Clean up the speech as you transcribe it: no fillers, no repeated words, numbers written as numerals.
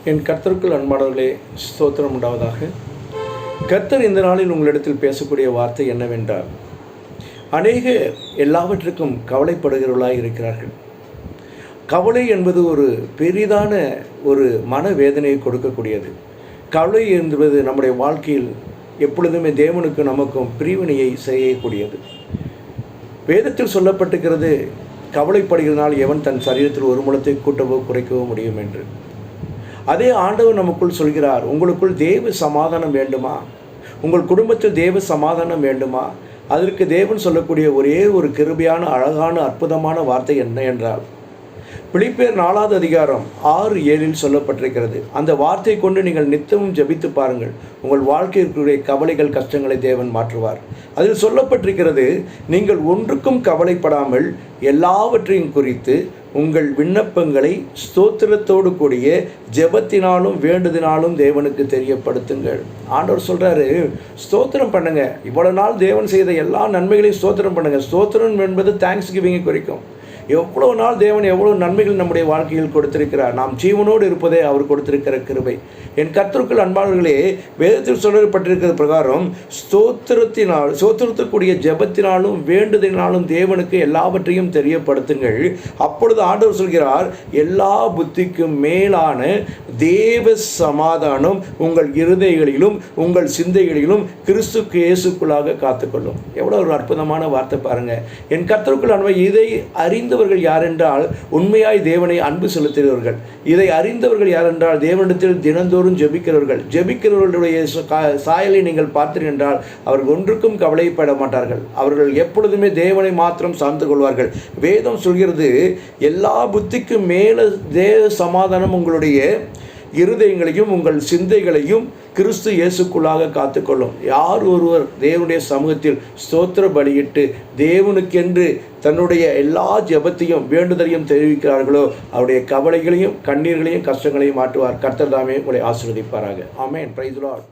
என் கர்த்தருக்குள் அன்பானவர்களே, ஸ்தோத்திரம் உண்டாவதாக. கர்த்தர் இந்த நாளில் உங்களிடத்தில் பேசக்கூடிய வார்த்தை என்னவென்றால், அநேக எல்லாவற்றுக்கும் கவலைப்படுகிறவர்களாய் இருக்கிறார்கள். கவலை என்பது ஒரு பெரிதான ஒரு மனவேதனையை கொடுக்கக்கூடியது. கவலை என்பது நம்முடைய வாழ்க்கையில் எப்பொழுதுமே தேவனுக்கும் நமக்கும் பிரிவினையை செய்யக்கூடியது. வேதத்தில் சொல்லப்பட்டிருக்கிறது, கவலைப்படுகிறனால் எவன் தன் சரீரத்தில் ஒரு முழத்தை கூட்டவோ குறைக்கவோ முடியும் என்று. அதே ஆண்டவர் நமக்குள் சொல்கிறார், உங்களுக்குள் தேவ சமாதானம் வேண்டுமா? உங்கள் குடும்பத்தில் தேவ சமாதானம் வேண்டுமா? அதற்கு தேவன் சொல்லக்கூடிய ஒரே ஒரு கிருபையான அழகான அற்புதமான வார்த்தை என்ன என்றால், பிலிப்பியர் 4வது அதிகாரம் 6-7 சொல்லப்பட்டிருக்கிறது. அந்த வார்த்தை கொண்டு நீங்கள் நித்தமும் ஜெபித்து பாருங்கள், உங்கள் வாழ்க்கையிற்குரிய கவலைகள் கஷ்டங்களை தேவன் மாற்றுவார். அதில் சொல்லப்பட்டிருக்கிறது, நீங்கள் ஒன்றுக்கும் கவலைப்படாமல் எல்லாவற்றையும் குறித்து உங்கள் விண்ணப்பங்களை ஸ்தோத்திரத்தோடு கூடிய ஜெபத்தினாலும் வேண்டுதினாலும் தேவனுக்கு தெரியப்படுத்துங்கள். ஆண்டவர் சொல்கிறாரு, ஸ்தோத்திரம் பண்ணுங்க. இவ்வளவு நாள் தேவன் செய்த எல்லா நன்மைகளையும் ஸ்தோத்திரம் பண்ணுங்க. ஸ்தோத்திரம் என்பது தேங்க்ஸ் கிவிங்கை குறிக்கும். எவ்வளோ நாள் தேவன் எவ்வளோ நன்மைகள் நம்முடைய வாழ்க்கையில் கொடுத்திருக்கிறார். நாம் ஜீவனோடு இருப்பதே அவர் கொடுத்திருக்கிற கிருபை. என் கர்த்தருக்குள் அன்பானவர்களே, வேதத்தில் சொல்லப்பட்டிருக்கிற பிரகாரம் ஸ்தோத்திரத்துக்கூடிய ஜெபத்தினாலும் வேண்டுதலினாலும் தேவனுக்கு எல்லாவற்றையும் தெரியப்படுத்துங்கள். அப்பொழுது ஆண்டவர் சொல்கிறார், எல்லா புத்திக்கும் மேலான தேவ சமாதானம் உங்கள் இருதயங்களிலும் உங்கள் சிந்தைகளிலும் கிறிஸ்துக்கு இயேசுக்குள்ளாக காத்துக்கொள்ளும். எவ்வளோ ஒரு அற்புதமான வார்த்தை பாருங்க. என் கர்த்தருக்குள் அன்பை இதை அறிந்தவர்கள் யார் என்றால், உண்மையாய் தேவனை அன்பு செலுத்துகிறவர்கள். இதை அறிந்தவர்கள் யார் என்றால், தேவனிடத்தில் தினந்தோறும் ஜெபிக்கிறவர்கள். ஜெபிக்கிறவர்களுடைய சாயலை நீங்கள் பார்த்தீர்கள் என்றால், அவர்கள் ஒன்றுக்கும் கவலைப்பட மாட்டார்கள். அவர்கள் எப்பொழுதுமே தேவனை மாத்திரம் சார்ந்து கொள்வார்கள். வேதம் சொல்கிறது, எல்லா புத்திக்கும் மேல தேவ சமாதானம் உங்களுடைய இருதயங்களையும் உங்கள் சிந்தைகளையும் கிறிஸ்து இயேசுக்குள்ளாக காத்துக்கொள்ளும். யார் ஒருவர் தேவனுடைய சமூகத்தில் ஸ்தோத்திர பலியிட்டு தேவனுக்கென்று தன்னுடைய எல்லா ஜெபத்தையும் வேண்டுதலையும் தெரிவிக்கிறார்களோ, அவருடைய கவலைகளையும் கண்ணீர்களையும் கஷ்டங்களையும் மாற்றுவார். கர்த்தர் தாமே உங்களை ஆசீர்வதிப்பாராக. ஆமென். Praise the Lord.